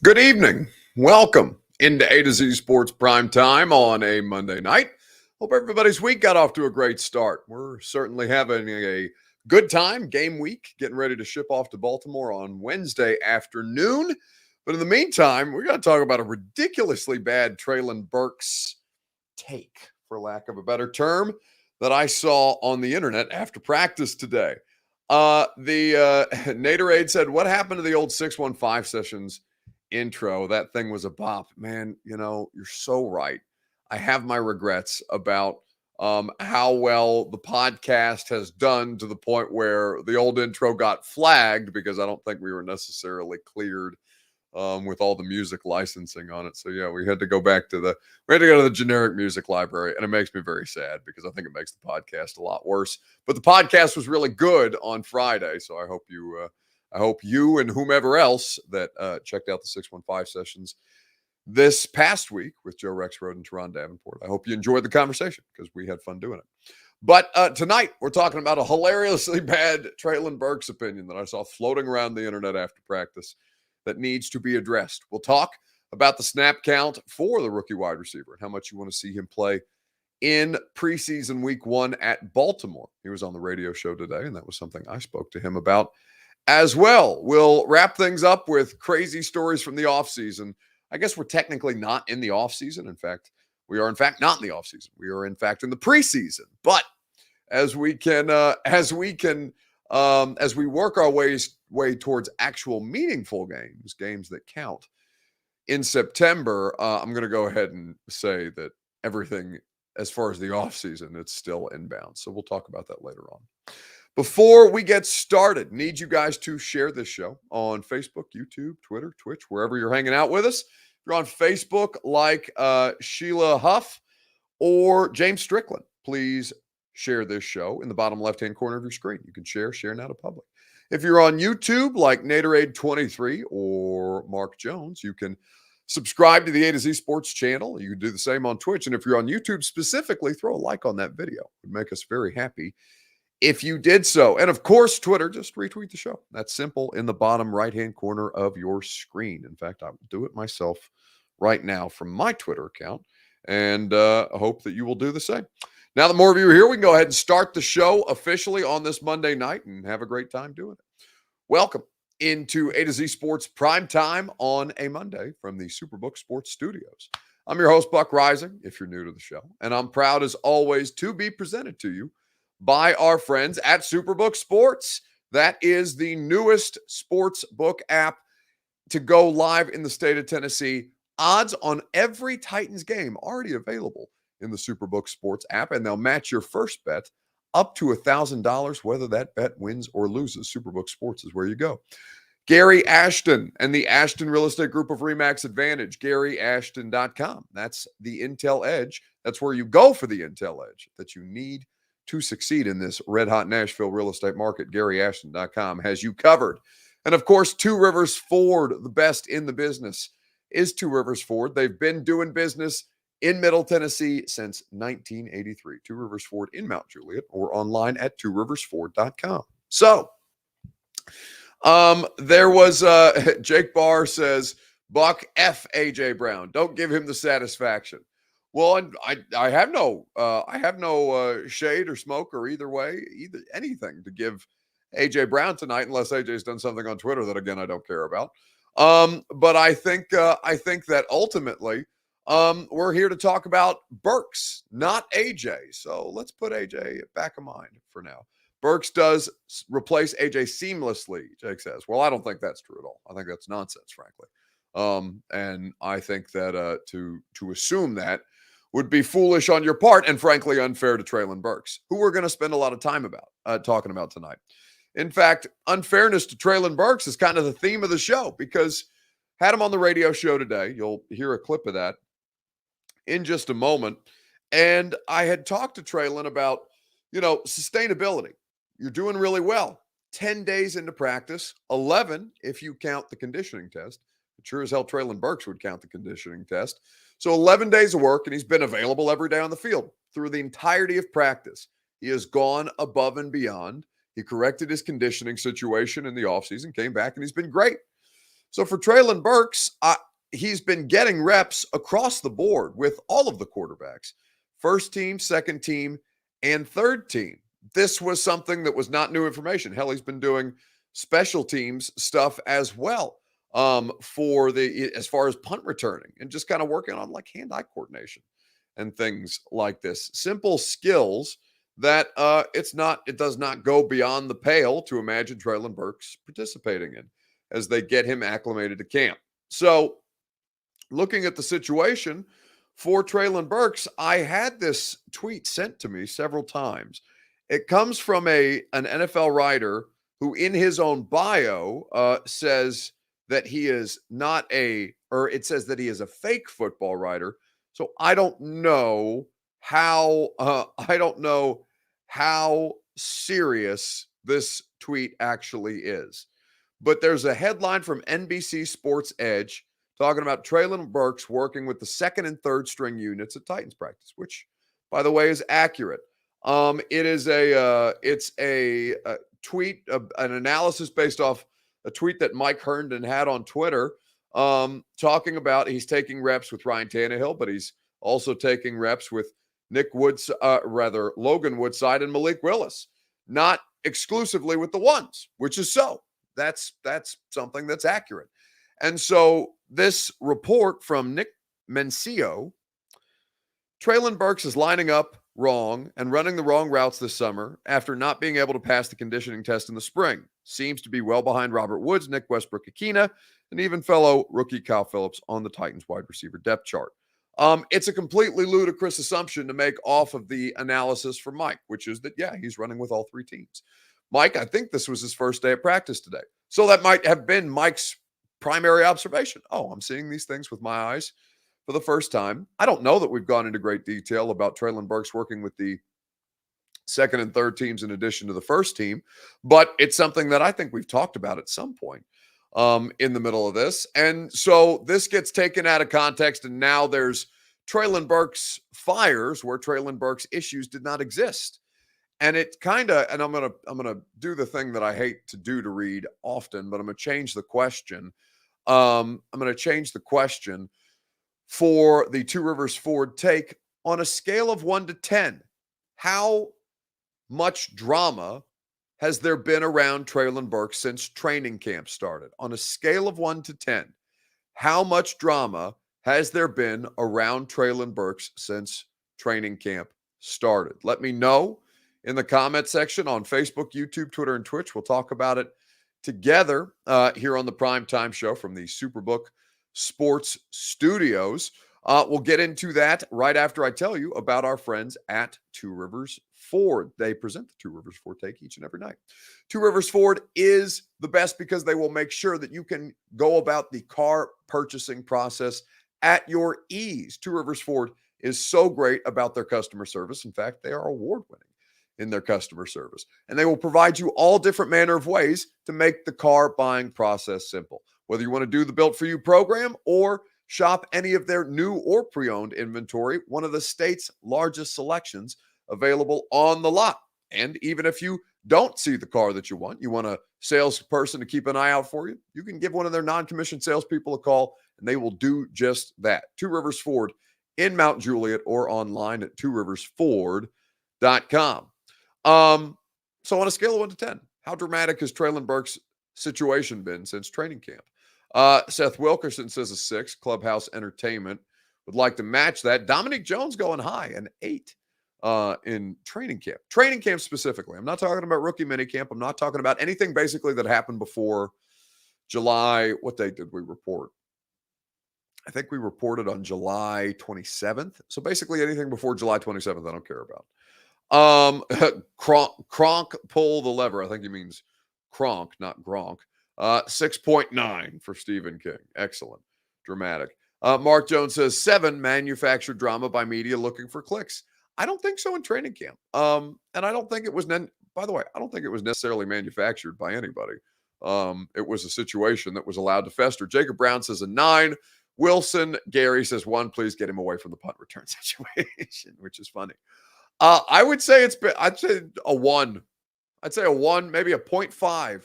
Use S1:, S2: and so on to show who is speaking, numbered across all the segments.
S1: Good evening. Welcome into A to Z Sports Prime Time on a Monday night. Hope everybody's week got off to a great start. We're certainly having a good time, game week, getting ready to ship off to Baltimore on Wednesday afternoon. But in the meantime, we're going to talk about a ridiculously bad Treylon Burks take, for lack of a better term, that I saw on the internet after practice today. The Naderade said, "What happened to the old 615 sessions intro? That thing was a bop." Man, you're so right. I have my regrets about how well the podcast has done, to the point where the old intro got flagged because I don't think we were necessarily cleared with all the music licensing on it. So yeah, we had to go to the generic music library, and it makes me very sad because I think it makes the podcast a lot worse. But the podcast was really good on Friday, so I hope you and whomever else that checked out the 615 sessions this past week with Joe Rexrode and Teron Davenport, I hope you enjoyed the conversation because we had fun doing it. But tonight we're talking about a hilariously bad Treylon Burks opinion that I saw floating around the internet after practice that needs to be addressed. We'll talk about the snap count for the rookie wide receiver and how much you want to see him play in preseason week 1 at Baltimore. He was on the radio show today, and that was something I spoke to him about as well. We'll wrap things up with crazy stories from the offseason. I guess we're technically not in the offseason. In fact, we are in fact not in the offseason. We are in fact in the preseason. But as we work our way towards actual meaningful games that count in September, I'm going to go ahead and say that everything as far as the offseason, it's still inbound. So we'll talk about that later on. Before we get started, need you guys to share this show on Facebook, YouTube, Twitter, Twitch, wherever you're hanging out with us. If you're on Facebook, like Sheila Huff or James Strickland, please share this show in the bottom left-hand corner of your screen. You can share now to public. If you're on YouTube, like Naderade23 or Mark Jones, you can subscribe to the A to Z Sports channel. You can do the same on Twitch. And if you're on YouTube specifically, throw a like on that video. It would make us very happy if you did so. And of course, Twitter, just retweet the show. That's simple, in the bottom right-hand corner of your screen. In fact, I will do it myself right now from my Twitter account, and I hope that you will do the same. Now that more of you are here, we can go ahead and start the show officially on this Monday night and have a great time doing it. Welcome into A to Z Sports Prime Time on a Monday from the Superbook Sports Studios. I'm your host, Buck Rising, if you're new to the show, and I'm proud as always to be presented to you by our friends at Superbook Sports. That is the newest sports book app to go live in the state of Tennessee. Odds on every Titans game already available in the Superbook Sports app, and they'll match your first bet up to $1,000, whether that bet wins or loses. Superbook Sports is where you go. Gary Ashton and the Ashton Real Estate Group of RE/MAX Advantage, GaryAshton.com. That's the Intel Edge. That's where you go for the Intel Edge that you need to succeed in this red-hot Nashville real estate market. GaryAshton.com has you covered. And of course, Two Rivers Ford, the best in the business, is Two Rivers Ford. They've been doing business in Middle Tennessee since 1983. Two Rivers Ford in Mount Juliet, or online at tworiversford.com. So, there was Jake Barr says, "Buck F AJ Brown. Don't give him the satisfaction." Well, I have no shade or smoke or anything to give AJ Brown tonight, unless AJ's done something on Twitter that, again, I don't care about. But I think that ultimately we're here to talk about Burks, not AJ. So let's put AJ back in mind for now. Burks does replace AJ seamlessly, Jake says. Well, I don't think that's true at all. I think that's nonsense, frankly. And I think that to assume that would be foolish on your part, and frankly unfair to Treylon Burks, who we're going to spend a lot of time talking about tonight. In fact, unfairness to Treylon Burks is kind of the theme of the show, because had him on the radio show today. You'll hear a clip of that in just a moment. And I had talked to Treylon about, sustainability. You're doing really well. 10 days into practice, 11 if you count the conditioning test. It sure as hell Treylon Burks would count the conditioning test. So 11 days of work, and he's been available every day on the field through the entirety of practice. He has gone above and beyond. He corrected his conditioning situation in the offseason, came back, and he's been great. So for Treylon Burks, he's been getting reps across the board with all of the quarterbacks, first team, second team, and third team. This was something that was not new information. Hell, he's been doing special teams stuff as well, for the as far as punt returning and just kind of working on like hand-eye coordination and things like this. Simple skills that it does not go beyond the pale to imagine Treylon Burks participating in as they get him acclimated to camp. So, looking at the situation for Treylon Burks, I had this tweet sent to me several times. It comes from an NFL writer who, in his own bio, says that he is not or it says that he is a fake football writer. So I don't know how serious this tweet actually is. But there's a headline from NBC Sports Edge talking about Treylon Burks working with the second and third string units at Titans practice, which, by the way, is accurate. It's a tweet, an analysis based off a tweet that Mike Herndon had on Twitter, talking about he's taking reps with Ryan Tannehill, but he's also taking reps with Logan Woodside and Malik Willis, not exclusively with the ones, which is so. That's something that's accurate. And so this report from Nick Mencio, Treylon Burks is lining up wrong and running the wrong routes this summer after not being able to pass the conditioning test in the spring. Seems to be well behind Robert Woods, Nick Westbrook-Ikhine, and even fellow rookie Kyle Phillips on the Titans wide receiver depth chart. It's a completely ludicrous assumption to make off of the analysis from Mike, which is that, yeah, he's running with all three teams. Mike, I think this was his first day of practice today. So that might have been Mike's primary observation. Oh, I'm seeing these things with my eyes for the first time. I don't know that we've gone into great detail about Treylon Burks working with the second and third teams in addition to the first team, but it's something that I think we've talked about at some point in the middle of this. And so this gets taken out of context, and now there's Treylon Burks fires where Treylon Burks issues did not exist. And it kind of, and I'm gonna do the thing that I hate to do to read often, but I'm gonna change the question. I'm gonna change the question for the Two Rivers Ford take on a scale of 1 to 10. How much drama has there been around Treylon Burks since training camp started? On a scale of 1 to 10, how much drama has there been around Treylon Burks since training camp started? Let me know in the comment section on Facebook, YouTube, Twitter, and Twitch. We'll talk about it together here on the Primetime Show from the Superbook Sports Studios. We'll get into that right after I tell you about our friends at Two Rivers Ford. They present the Two Rivers Ford take each and every night. Two Rivers Ford is the best because they will make sure that you can go about the car purchasing process at your ease. Two Rivers Ford is so great about their customer service. In fact, they are award-winning in their customer service. And they will provide you all different manner of ways to make the car buying process simple. Whether you want to do the Built For You program or shop any of their new or pre-owned inventory, one of the state's largest selections available on the lot. And even if you don't see the car that you want a salesperson to keep an eye out for you, you can give one of their non-commissioned salespeople a call and they will do just that. Two Rivers Ford in Mount Juliet or online at tworiversford.com. So on a scale of 1 to 10, how dramatic has Treylon Burks' situation been since training camp? Seth Wilkerson says a 6. Clubhouse Entertainment would like to match that. Dominic Jones going high, an 8 in training camp. Training camp specifically. I'm not talking about rookie minicamp. I'm not talking about anything basically that happened before July. What date did we report? I think we reported on July 27th. So basically anything before July 27th, I don't care about. Kronk pull the lever. I think he means Kronk, not Gronk. 6.9 for Stephen King. Excellent. Dramatic. Mark Jones says 7, manufactured drama by media looking for clicks. I don't think so in training camp. And I don't think it was, by the way, I don't think it was necessarily manufactured by anybody. It was a situation that was allowed to fester. Jacob Brown says a 9. Wilson Gary says 1. Please get him away from the punt return situation, which is funny. I would say I'd say a 1. I'd say a 1, maybe a 0.5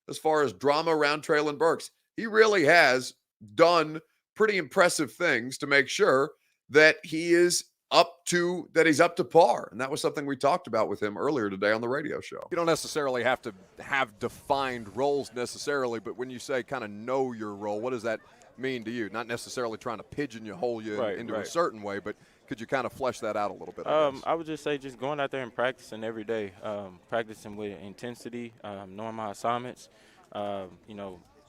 S1: as far as drama around Treylon Burks. he really has done pretty impressive things to make sure that he's up to par. And that was something we talked about with him earlier today on the radio show.
S2: You don't necessarily have to have defined roles necessarily, but when you say kind of know your role, what does that mean to you? Not necessarily trying to pigeonhole you into a certain way, but could you kind of flesh that out a little bit?
S3: I would just say just going out there and practicing every day, practicing with intensity, knowing my assignments,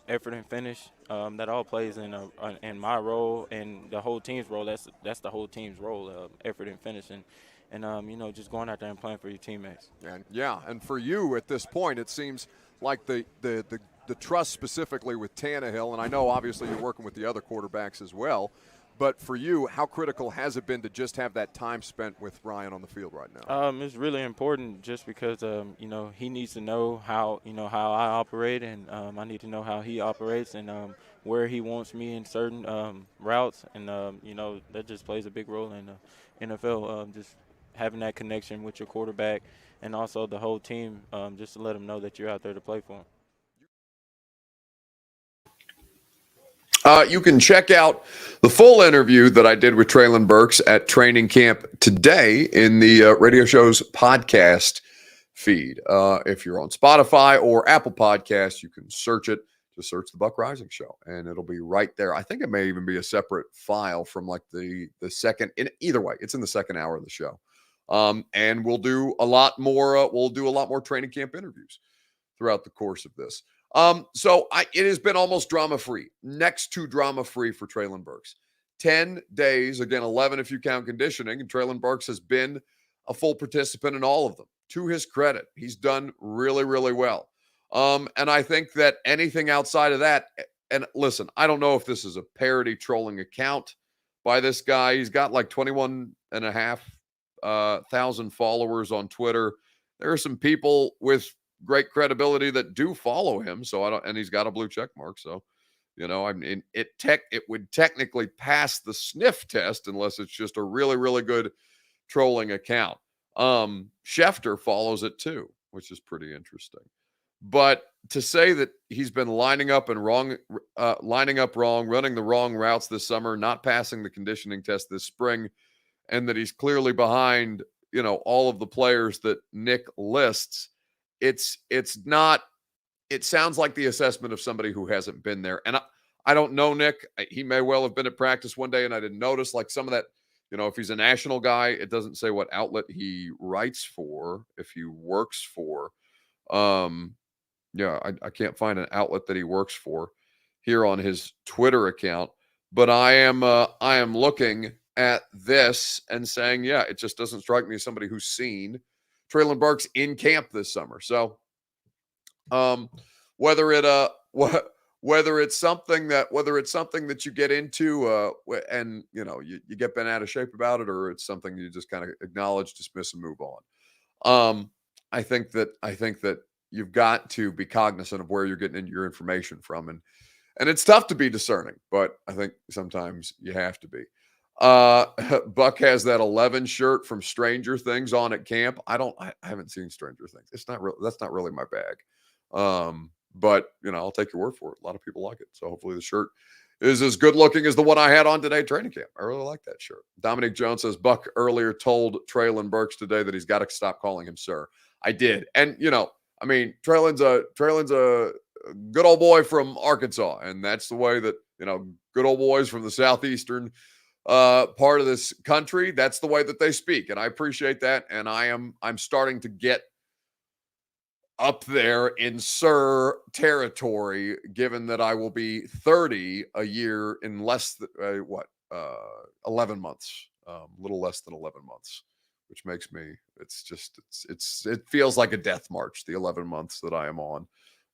S3: effort and finish. That all plays in my role and the whole team's role. That's the whole team's role, effort and finishing. And, just going out there and playing for your teammates.
S2: And for you at this point, it seems like the trust specifically with Tannehill, and I know obviously you're working with the other quarterbacks as well, but for you, how critical has it been to just have that time spent with Ryan on the field right now?
S3: It's really important just because, he needs to know how I operate, and I need to know how he operates and where he wants me in certain routes. And, that just plays a big role in the NFL, just having that connection with your quarterback and also the whole team, just to let them know that you're out there to play for them.
S1: You can check out the full interview that I did with Treylon Burks at training camp today in the radio show's podcast feed. If you're on Spotify or Apple Podcasts, you can search it. Just search the Buck Rising Show, and it'll be right there. I think it may even be a separate file from like the second. In either way, it's in the second hour of the show. And we'll do a lot more. We'll do a lot more training camp interviews throughout the course of this. It has been almost drama-free, next to drama-free for Treylon Burks. 10 days, again, 11 if you count conditioning, and Treylon Burks has been a full participant in all of them. To his credit, he's done really, really well. And I think that anything outside of that, and listen, I don't know if this is a parody trolling account by this guy. He's got like 21,500 thousand followers on Twitter. There are some people with great credibility that do follow him. And he's got a blue check mark. So, I mean, it would technically pass the sniff test unless it's just a really, really good trolling account. Schefter follows it too, which is pretty interesting. But to say that he's been lining up wrong, running the wrong routes this summer, not passing the conditioning test this spring, and that he's clearly behind, all of the players that Nick lists, it's not. It sounds like the assessment of somebody who hasn't been there. And I don't know Nick. He may well have been at practice one day, and I didn't notice like some of that. If he's a national guy, it doesn't say what outlet he writes for, if he works for. I can't find an outlet that he works for here on his Twitter account. But I am looking at this and saying, it just doesn't strike me as somebody who's seen Treylon Burks in camp this summer. So whether it's something that you get into and you get bent out of shape about it, or it's something you just kind of acknowledge, dismiss, and move on. I think that you've got to be cognizant of where you're getting your information from, and it's tough to be discerning, but I think sometimes you have to be. Buck has that 11 shirt from Stranger Things on at camp. I haven't seen Stranger Things. That's not really my bag. But I'll take your word for it. A lot of people like it. So hopefully the shirt is as good looking as the one I had on today at training camp. I really like that shirt. Dominic Jones says Buck earlier told Treylon Burks today that he's got to stop calling him sir. I did. And Treylon's a good old boy from Arkansas, and that's the way that good old boys from the southeastern part of this country, that's the way that they speak, and I appreciate that. And I'm starting to get up there in sir territory, given that I will be 30 a year in less than 11 months, a little less than 11 months, which makes me, it feels like a death march, the 11 months that I am on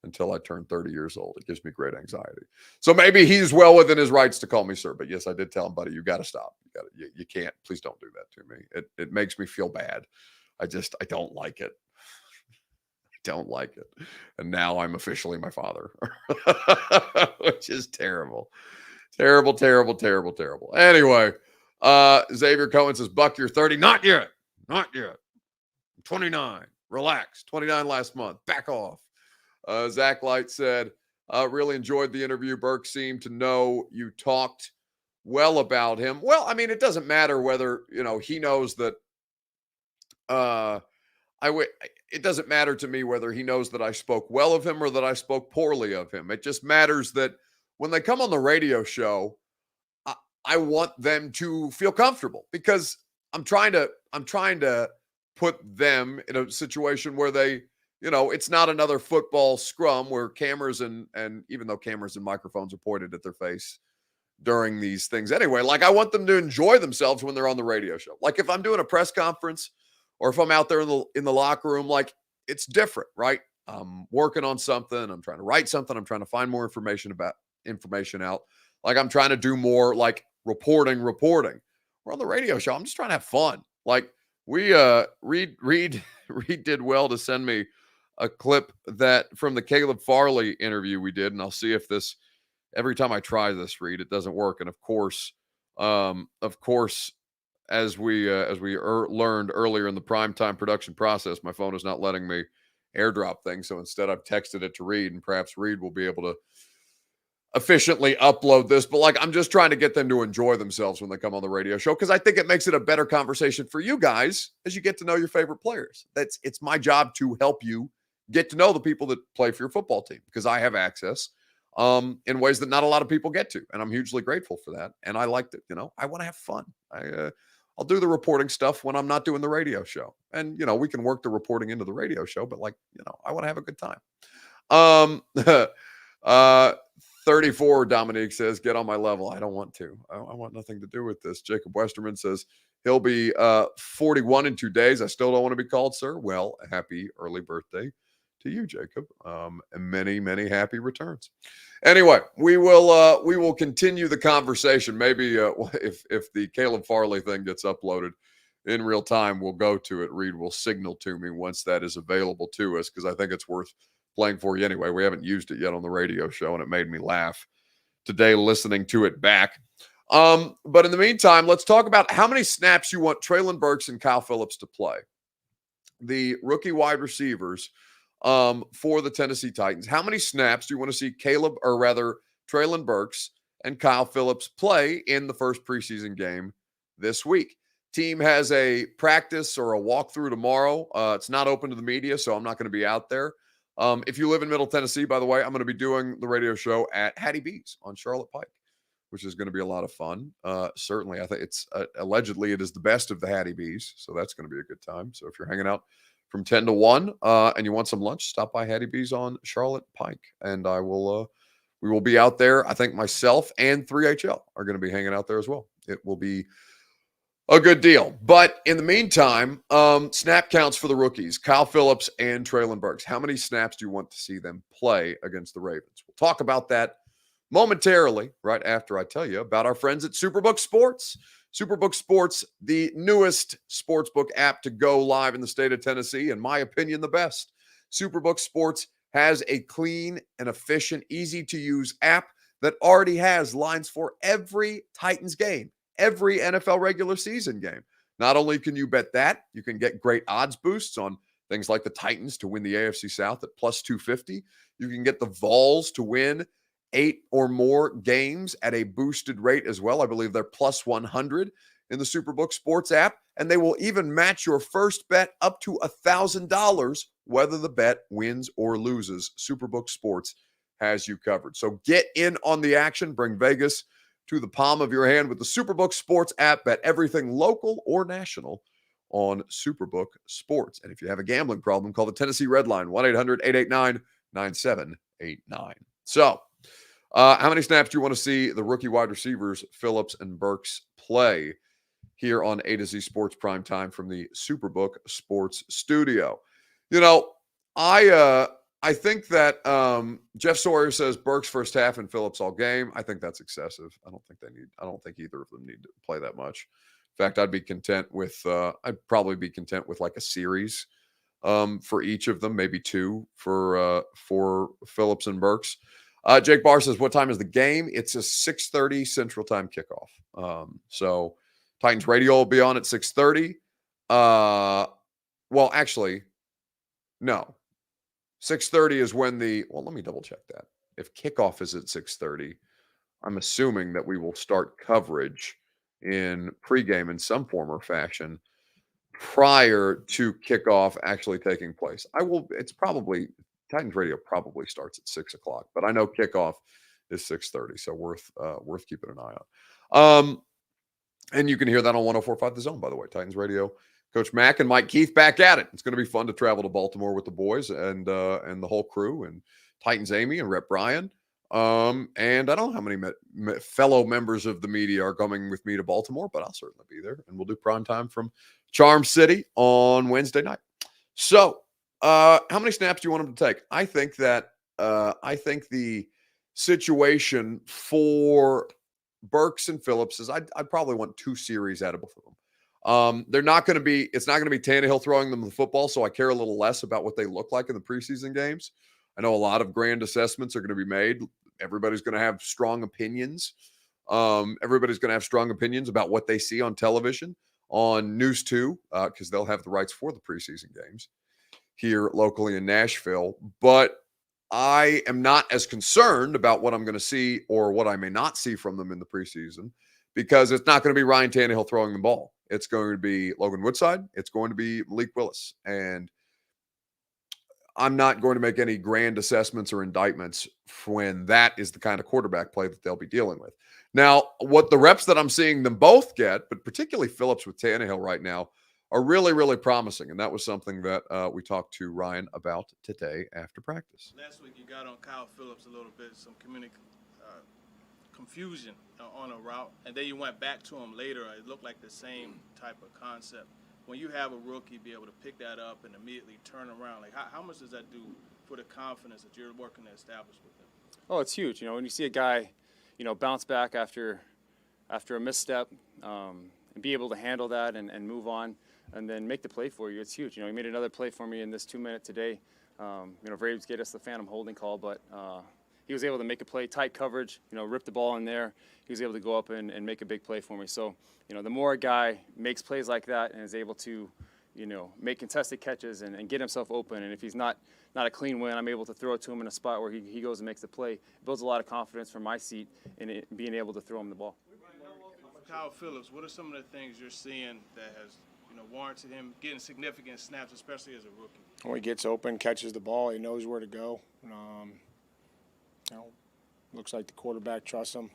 S1: until I turn 30 years old. It gives me great anxiety. So maybe he's well within his rights to call me sir, but yes, I did tell him, buddy, you got to stop. You can't, please don't do that to me. It makes me feel bad. I don't like it. Don't like it. And now I'm officially my father, which is terrible. Terrible, terrible, terrible, terrible. Anyway, Xavier Cohen says, Buck, you're 30. Not yet. Not yet. 29. Relax. 29 last month. Back off. Zach Light said, Really enjoyed the interview. Burke seemed to know you talked well about him. Well, I mean, it doesn't matter whether, he knows that uh it doesn't matter to me whether he knows that I spoke well of him or that I spoke poorly of him. It just matters that when they come on the radio show, I, I want them to feel comfortable because I'm trying to put them in a situation where they, it's not another football scrum where cameras and even though cameras and microphones are pointed at their face during these things anyway, like I want them to enjoy themselves when they're on the radio show. Like if I'm doing a press conference or if I'm out there in the locker room, like it's different, right? I'm working on something, I'm trying to write something, I'm trying to find more information out. Like I'm trying to do more like reporting. We're on the radio show. I'm just trying to have fun. Like we Reed Reed did well to send me a clip that from the Caleb Farley interview we did, and I'll see if this every time I try this, Reed, it doesn't work. And of course, as we learned earlier in the primetime production process, my phone is not letting me airdrop things. So instead, I've texted it to Reed, and perhaps Reed will be able to efficiently upload this. But like, I'm just trying to get them to enjoy themselves when they come on the radio show because I think it makes it a better conversation for you guys as you get to know your favorite players. It's my job to help you get to know the people that play for your football team because I have access in ways that not a lot of people get to. And I'm hugely grateful for that. And I like it. I want to have fun. I'll do the reporting stuff when I'm not doing the radio show. And, we can work the reporting into the radio show, but I want to have a good time. 34, Dominique says, get on my level. I don't want to. I want nothing to do with this. Jacob Westerman says he'll be 41 in 2 days. I still don't want to be called sir. Well, happy early birthday to you, Jacob. And many, many happy returns. Anyway, we will continue the conversation. Maybe if the Caleb Farley thing gets uploaded in real time, we'll go to it. Reed will signal to me once that is available to us because I think it's worth playing for you anyway. We haven't used it yet on the radio show, and it made me laugh today listening to it back. But in the meantime, let's talk about how many snaps you want Treylon Burks and Kyle Phillips to play. The rookie wide receivers for the Tennessee Titans. How many snaps do you want to see Treylon Burks and Kyle Phillips play in the first preseason game this week? Team has a practice or a walkthrough tomorrow. It's not open to the media, so I'm not going to be out there. If you live in Middle Tennessee, by the way, I'm going to be doing the radio show at Hattie B's on Charlotte Pike, which is going to be a lot of fun. Certainly, I think it's allegedly it is the best of the Hattie B's, so that's going to be a good time. So if you're hanging out from 10 to 1 and you want some lunch, stop by Hattie B's on Charlotte Pike, and we will be out there. I think myself and 3HL are going to be hanging out there as well. It will be a good deal. But in the meantime, snap counts for the rookies, Kyle Phillips and Treylon Burks. How many snaps do you want to see them play against the Ravens? We'll talk about that momentarily, right after I tell you about our friends at Superbook Sports. Superbook Sports, the newest sportsbook app to go live in the state of Tennessee. In my opinion, the best. Superbook Sports has a clean and efficient, easy-to-use app that already has lines for every Titans game, every NFL regular season game. Not only can you bet that, you can get great odds boosts on things like the Titans to win the AFC South at plus 250. You can get the Vols to win 8 or more games at a boosted rate as well. I believe they're plus 100 in the Superbook Sports app, and they will even match your first bet up to $1,000, whether the bet wins or loses. Superbook Sports has you covered. So get in on the action. Bring Vegas to the palm of your hand with the Superbook Sports app. Bet everything local or national on Superbook Sports. And if you have a gambling problem, call the Tennessee Red Line, 1-800-889-9789. So, how many snaps do you want to see the rookie wide receivers, Phillips and Burks, play here on A to Z Sports Prime Time from the Superbook Sports Studio? I think that Jeff Sawyer says Burks first half and Phillips all game. I think that's excessive. I don't think either of them need to play that much. In fact, I'd probably be content with like a series for each of them, maybe 2 for Phillips and Burks. Jake Barr says, what time is the game? It's a 6:30 Central Time kickoff. So Titans radio will be on at 6:30. Well, actually, no. 6:30 is when let me double check that. if kickoff is at 6:30, I'm assuming that we will start coverage in pregame in some form or fashion prior to kickoff actually taking place. It's probably Titans Radio probably starts at 6 o'clock, but I know kickoff is 6:30, so worth keeping an eye on. And you can hear that on 104.5 The Zone, by the way. Titans Radio, Coach Mack and Mike Keith back at it. It's going to be fun to travel to Baltimore with the boys and the whole crew, and Titans Amy and Rep Brian. And I don't know how many fellow members of the media are coming with me to Baltimore, but I'll certainly be there, and we'll do prime time from Charm City on Wednesday night. So, how many snaps do you want him to take? I think the situation for Burks and Phillips is I'd probably want 2 series out of both of them. It's not going to be Tannehill throwing them the football, so I care a little less about what they look like in the preseason games. I know a lot of grand assessments are going to be made. Everybody's going to have strong opinions. Everybody's going to have strong opinions about what they see on television, on News 2, because they'll have the rights for the preseason games here locally in Nashville. But I am not as concerned about what I'm going to see or what I may not see from them in the preseason, because it's not going to be Ryan Tannehill throwing the ball. It's going to be Logan Woodside. It's going to be Malik Willis. And I'm not going to make any grand assessments or indictments when that is the kind of quarterback play that they'll be dealing with. Now, what the reps that I'm seeing them both get, but particularly Phillips with Tannehill right now, are really, really promising. And that was something that we talked to Ryan about today after practice.
S4: Last week you got on Kyle Phillips a little bit, some confusion on a route, and then you went back to him later. It looked like the same type of concept. When you have a rookie be able to pick that up and immediately turn around, like how much does that do for the confidence that you're working to establish with him?
S5: Oh, it's huge. You know, when you see a guy, you know, bounce back after a misstep, and be able to handle that and move on and then make the play for you, it's huge. You know, he made another play for me in this 2-minute today. You know, Braves get us the phantom holding call, but he was able to make a play, tight coverage, you know, rip the ball in there. He was able to go up and make a big play for me. So, you know, the more a guy makes plays like that and is able to, you know, make contested catches and get himself open, and if he's not a clean win, I'm able to throw it to him in a spot where he goes and makes the play. It builds a lot of confidence from my seat in being able to throw him the ball.
S4: Kyle Phillips, what are some of the things you're seeing that has, you know, warranted him getting significant snaps, especially as a rookie?
S6: When he gets open, catches the ball, he knows where to go. You know, looks like the quarterback trusts him.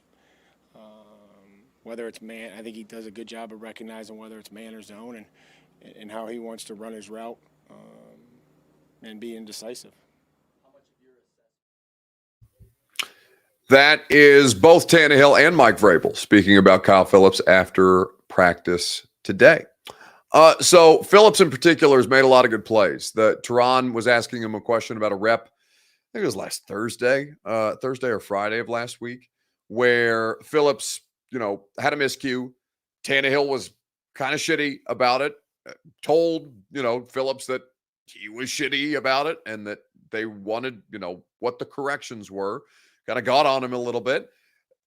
S6: Whether it's man, I think he does a good job of recognizing whether it's man or zone and how he wants to run his route, and being decisive.
S1: That is both Tannehill and Mike Vrabel speaking about Kyle Phillips after practice today. So Phillips in particular has made a lot of good plays. Teron was asking him a question about a rep, I think it was last Thursday or Friday of last week, where Phillips, you know, had a miscue. Tannehill was kind of shitty about it, told, you know, Phillips that he was shitty about it and that they wanted, you know, what the corrections were. Kind of got on him a little bit.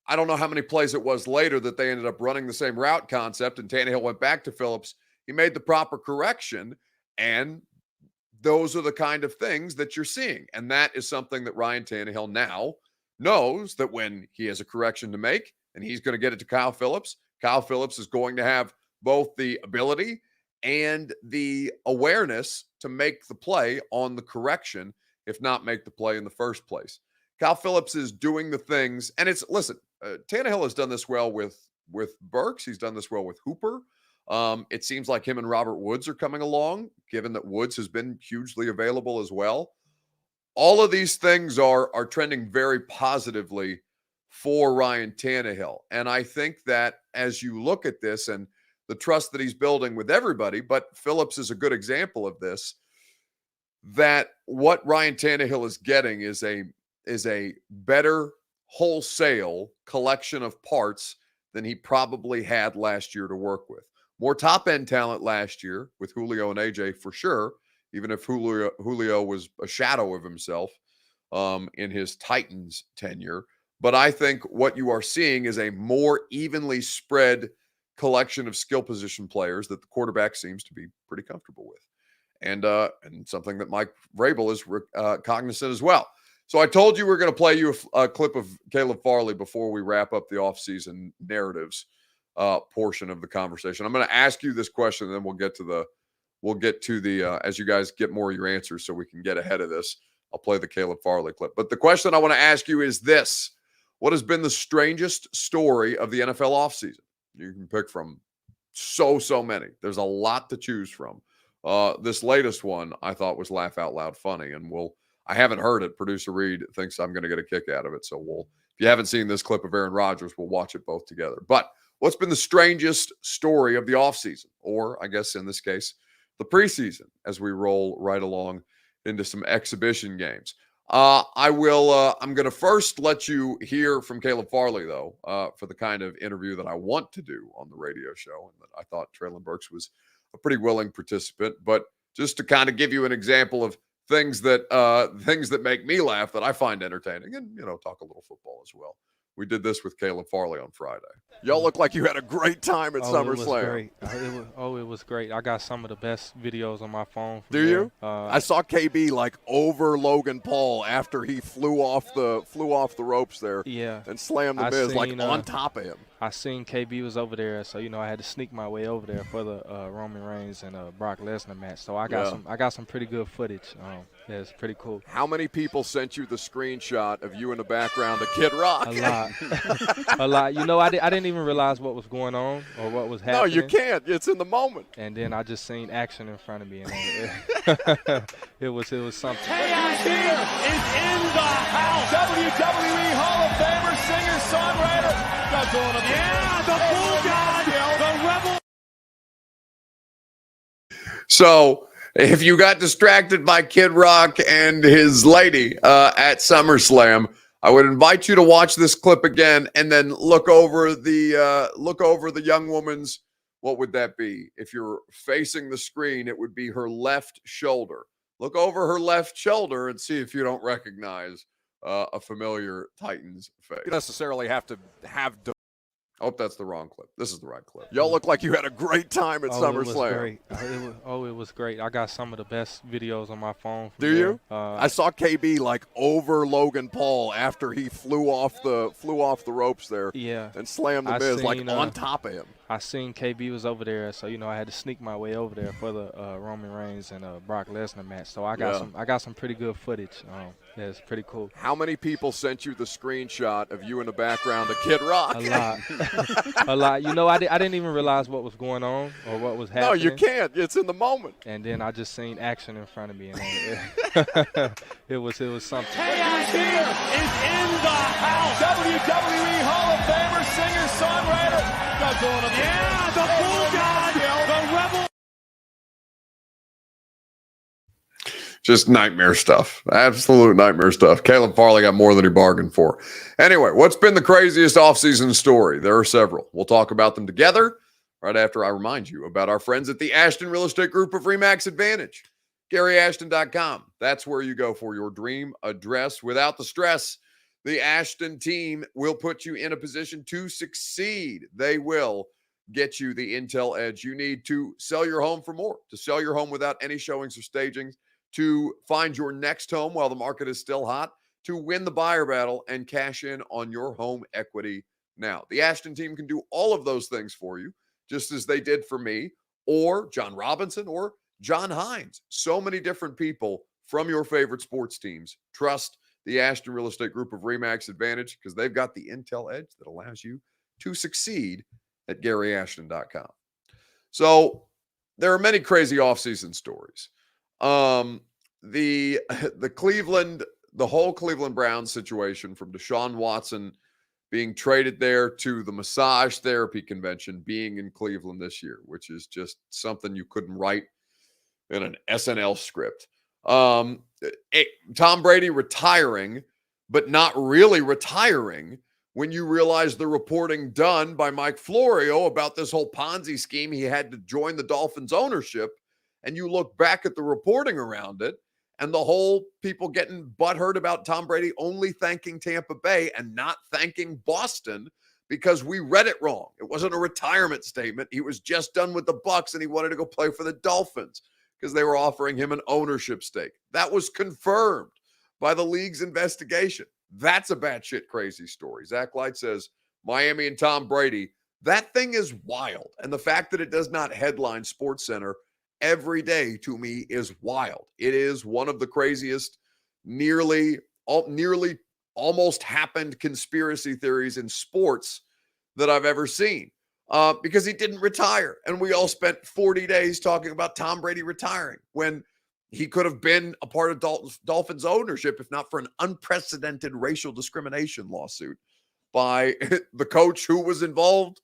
S1: I don't know how many plays it was later that they ended up running the same route concept, and Tannehill went back to Phillips. He made the proper correction, and those are the kind of things that you're seeing. And that is something that Ryan Tannehill now knows, that when he has a correction to make and he's going to get it to Kyle Phillips is going to have both the ability and the awareness to make the play on the correction, if not make the play in the first place. Kyle Phillips is doing the things, and Tannehill has done this well with Burks. He's done this well with Hooper. It seems like him and Robert Woods are coming along, given that Woods has been hugely available as well. All of these things are trending very positively for Ryan Tannehill. And I think that as you look at this and the trust that he's building with everybody, but Phillips is a good example of this, that what Ryan Tannehill is getting is a better wholesale collection of parts than he probably had last year to work with. More top-end talent last year with Julio and AJ for sure, even if Julio was a shadow of himself in his Titans tenure. But I think what you are seeing is a more evenly spread collection of skill position players that the quarterback seems to be pretty comfortable with. And something that Mike Vrabel is cognizant as well. So I told you we're going to play you a clip of Caleb Farley before we wrap up the offseason narratives portion of the conversation. I'm going to ask you this question, and then we'll get to the as you guys get more of your answers so we can get ahead of this. I'll play the Caleb Farley clip. But the question I want to ask you is this. What has been the strangest story of the NFL offseason? You can pick from so many. There's a lot to choose from. This latest one I thought was laugh out loud funny, and I haven't heard it. Producer Reed thinks I'm going to get a kick out of it. So if you haven't seen this clip of Aaron Rodgers, we'll watch it both together. But what's been the strangest story of the offseason? Or I guess in this case, the preseason, as we roll right along into some exhibition games. I'm going to first let you hear from Caleb Farley, though, for the kind of interview that I want to do on the radio show. And that I thought Treylon Burks was a pretty willing participant. But just to kind of give you an example of things that make me laugh that I find entertaining and, talk a little football as well. We did this with Caleb Farley on Friday.
S2: Y'all look like you had a great time at SummerSlam.
S7: It was great. It was great. I got some of the best videos on my phone.
S2: Do you? I saw KB over Logan Paul after he flew off the ropes there.
S7: Yeah.
S2: And slammed the Miz on top of him.
S7: I seen KB was over there, so I had to sneak my way over there for the Roman Reigns and Brock Lesnar match. So I got some pretty good footage. It's pretty cool.
S2: How many people sent you the screenshot of you in the background of Kid Rock?
S7: A lot. A lot. I didn't even realize what was going on or what was happening.
S2: No, you can't. It's in the moment.
S7: And then I just seen action in front of me, and it was something.
S8: Chaos here is in the house. WWE Hall of Famer, singer, songwriter. Yeah, the Bull God, the Rebel.
S1: So if you got distracted by Kid Rock and his lady at SummerSlam, I would invite you to watch this clip again and then look over the young woman's, what would that be? If you're facing the screen, it would be her left shoulder. Look over her left shoulder and see if you don't recognize a familiar Titans face.
S2: You necessarily have to have.
S1: I hope that's the wrong clip. This is the right clip.
S2: Y'all look like you had a great time at SummerSlam.
S7: It was great. It was great. I got some of the best videos on my phone.
S2: Do you? I saw KB over Logan Paul after he flew off the ropes there.
S7: Yeah.
S2: And slammed the Miz on top of him.
S7: I seen KB was over there, so I had to sneak my way over there for the Roman Reigns and Brock Lesnar match. So I got some pretty good footage. It's pretty cool.
S2: How many people sent you the screenshot of you in the background of Kid Rock?
S7: A lot. A lot. I didn't even realize what was going on or what was happening.
S2: No, you can't. It's in the moment.
S7: And then I just seen action in front of me, and it was something.
S8: Chaos here is in the house. WWE Hall of Famer, singer, songwriter. Yeah, the Bull God, the Rebel.
S1: Just nightmare stuff. Absolute nightmare stuff. Caleb Farley got more than he bargained for. Anyway, what's been the craziest offseason story? There are several. We'll talk about them together right after I remind you about our friends at the Ashton Real Estate Group of RE/MAX Advantage. GaryAshton.com. That's where you go for your dream address without the stress. The Ashton team will put you in a position to succeed. They will get you the intel edge you need to sell your home for more, to sell your home without any showings or stagings, to find your next home while the market is still hot, to win the buyer battle and cash in on your home equity now. The Ashton team can do all of those things for you, just as they did for me, or John Robinson, or John Hines. So many different people from your favorite sports teams trust the Ashton Real Estate Group of RE/MAX Advantage because they've got the intel edge that allows you to succeed at GaryAshton.com. So there are many crazy offseason stories. The whole Cleveland Browns situation, from Deshaun Watson being traded there to the massage therapy convention being in Cleveland this year, which is just something you couldn't write in an SNL script. Tom Brady retiring, but not really retiring, when you realize the reporting done by Mike Florio about this whole Ponzi scheme he had to join the Dolphins ownership, and you look back at the reporting around it, and the whole people getting butthurt about Tom Brady only thanking Tampa Bay and not thanking Boston because we read it wrong. It wasn't a retirement statement. He was just done with the Bucs and he wanted to go play for the Dolphins because they were offering him an ownership stake. That was confirmed by the league's investigation. That's a batshit crazy story. Zach Light says, Miami and Tom Brady, that thing is wild. And the fact that it does not headline SportsCenter every day to me is wild. It is one of the craziest, nearly almost happened conspiracy theories in sports that I've ever seen. Because he didn't retire. And we all spent 40 days talking about Tom Brady retiring when he could have been a part of Dolphins ownership if not for an unprecedented racial discrimination lawsuit by the coach who was involved,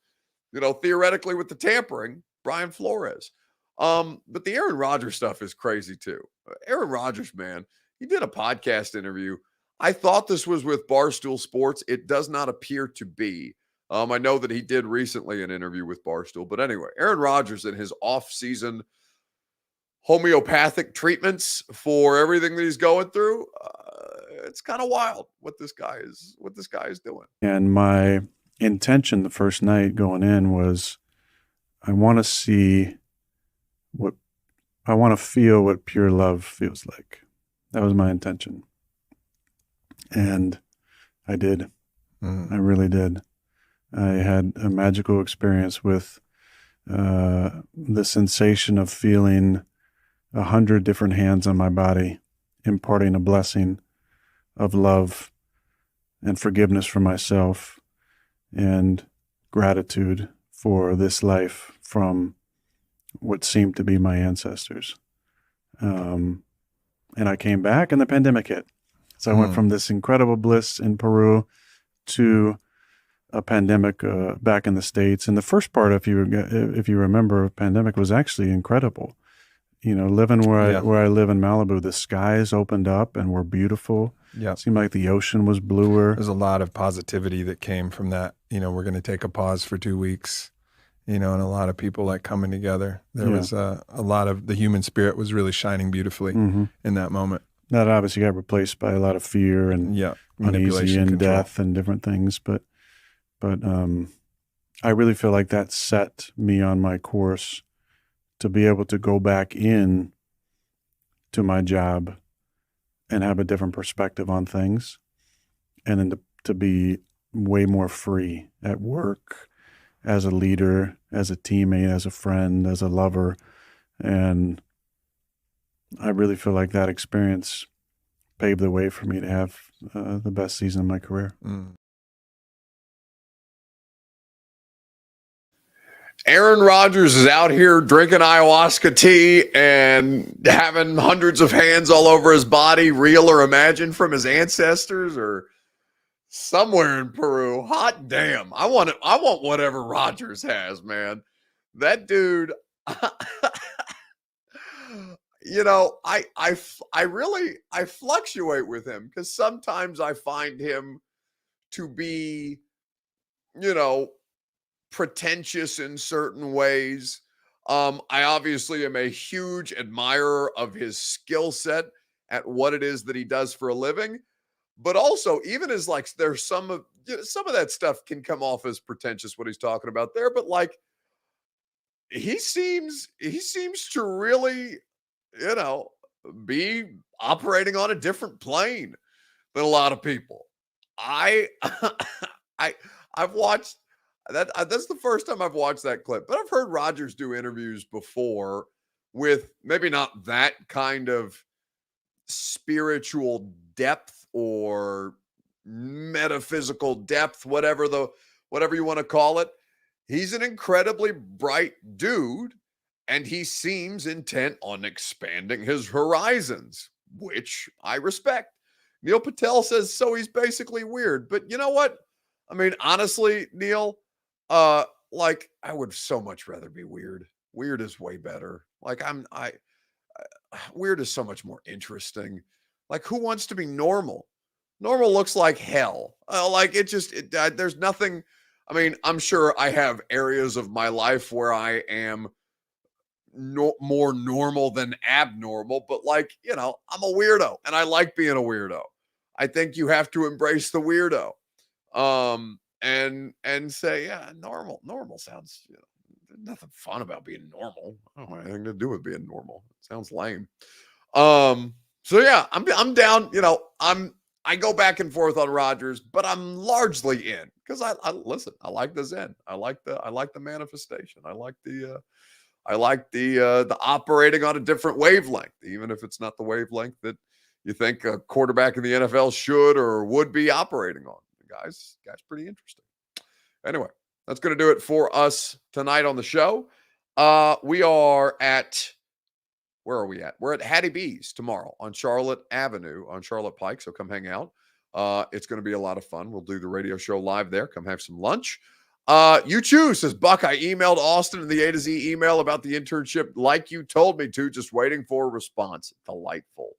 S1: theoretically with the tampering, Brian Flores. But the Aaron Rodgers stuff is crazy too. Aaron Rodgers, man, he did a podcast interview. I thought this was with Barstool Sports. It does not appear to be. I know that he did recently an interview with Barstool. But anyway, Aaron Rodgers in his off-season homeopathic treatments for everything that he's going through, it's kind of wild what this guy is doing.
S9: And my intention the first night going in was I want to feel what pure love feels like. That was my intention. And I did. I really did. I had a magical experience with the sensation of feeling 100 different hands on my body, imparting a blessing of love and forgiveness for myself and gratitude for this life from what seemed to be my ancestors. And I came back and the pandemic hit. So I went from this incredible bliss in Peru to a pandemic back in the States. And the first part, if you remember, pandemic was actually incredible. Living where I live in Malibu, the skies opened up and were beautiful.
S10: Yeah,
S9: it seemed like the ocean was bluer.
S10: There's a lot of positivity that came from that. We're going to take a pause for 2 weeks. And a lot of people coming together. There was a lot of the human spirit was really shining beautifully in that moment.
S9: That obviously got replaced by a lot of fear and uneasy and death and different things. But I really feel like that set me on my course to be able to go back in to my job and have a different perspective on things, and then to be way more free at work, as a leader, as a teammate, as a friend, as a lover. And I really feel like that experience paved the way for me to have the best season of my career.
S1: Aaron Rodgers is out here drinking ayahuasca tea and having hundreds of hands all over his body, real or imagined, from his ancestors or somewhere in Peru. Hot damn. I want whatever Rodgers has, man. That dude, I fluctuate with him because sometimes I find him to be, pretentious in certain ways. I obviously am a huge admirer of his skill set at what it is that he does for a living, but also even as there's some of that stuff can come off as pretentious what he's talking about there, but he seems to really, be operating on a different plane than a lot of people. I've watched that's the first time I've watched that clip, but I've heard Rodgers do interviews before with maybe not that kind of spiritual depth or metaphysical depth, whatever you want to call it. He's an incredibly bright dude, and he seems intent on expanding his horizons, which I respect. Neil Patel says, so he's basically weird. But you know what? I mean, honestly, Neil, I would so much rather be weird. Weird is way better. Weird is so much more interesting. Who wants to be normal? Normal looks like hell. There's nothing. I mean, I'm sure I have areas of my life where I am more normal than abnormal, but I'm a weirdo and I like being a weirdo. I think you have to embrace the weirdo. And say, yeah, normal sounds, there's nothing fun about being normal. I don't have anything to do with being normal. It sounds lame. So yeah, I'm down. I go back and forth on Rodgers, but I'm largely in because I listen. I like the Zen. I like the manifestation. I like the operating on a different wavelength, even if it's not the wavelength that you think a quarterback in the NFL should or would be operating on. Guys, pretty interesting. Anyway, that's going to do it for us tonight on the show. We are at, where are we at? We're at Hattie B's tomorrow on Charlotte Avenue on Charlotte Pike. So come hang out. It's going to be a lot of fun. We'll do the radio show live there. Come have some lunch. You choose, says Buck. I emailed Austin in the A to Z email about the internship like you told me to, just waiting for a response. Delightful.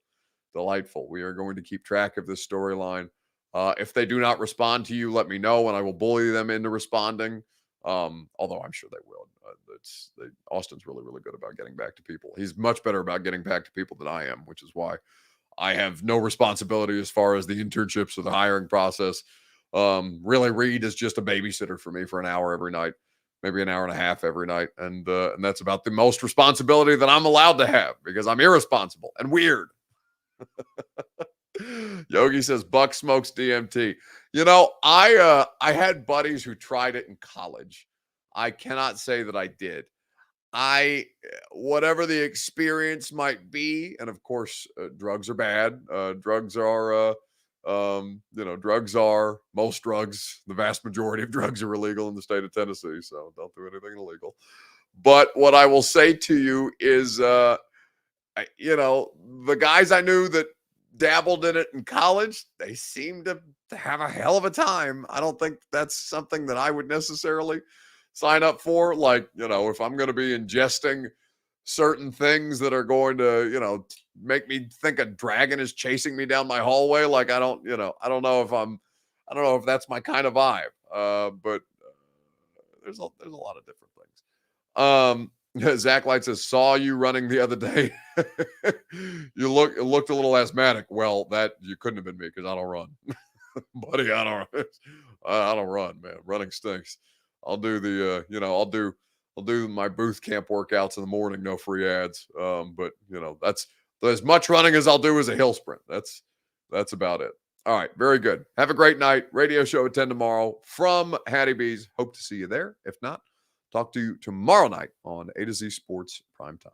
S1: We are going to keep track of this storyline. If they do not respond to you, let me know, and I will bully them into responding. Although I'm sure they will. Austin's really, really good about getting back to people. He's much better about getting back to people than I am, which is why I have no responsibility as far as the internships or the hiring process. Really, Reed is just a babysitter for me for an hour every night, maybe an hour and a half every night. And that's about the most responsibility that I'm allowed to have because I'm irresponsible and weird. Yogi says Buck smokes DMT. I had buddies who tried it in college. I cannot say that I did. Whatever the experience might be, and of course, drugs are bad. Drugs are, most drugs, the vast majority of drugs are illegal in the state of Tennessee. So don't do anything illegal. But what I will say to you is, the guys I knew that dabbled in it in college, they seemed to have a hell of a time. I don't think that's something that I would necessarily sign up for. Like, if I'm going to be ingesting certain things that are going to, make me think a dragon is chasing me down my hallway. Like, I don't know if that's my kind of vibe. But there's a lot of different things. Zach Light says, saw you running the other day. It looked a little asthmatic. Well, that you couldn't have been me because I don't run. Buddy, I don't run, man. Running stinks. I'll do I'll do my booth camp workouts in the morning, no free ads. But that's as much running as I'll do as a hill sprint. That's about it. All right, very good. Have a great night. Radio show at 10 tomorrow from Hattie B's. Hope to see you there. If not, talk to you tomorrow night on A to Z Sports Primetime.